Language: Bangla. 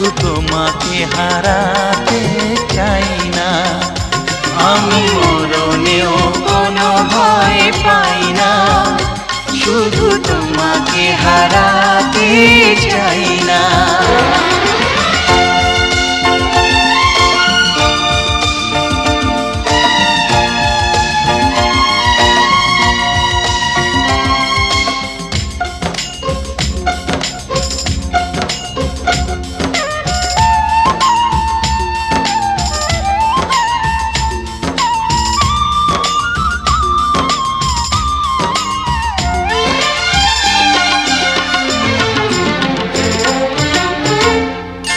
শুধু তোমাকে হারাতে চাই না। আমি মরণেও কোনো ভয় পাই না, শুধু তোমাকে হারাতে চাই না।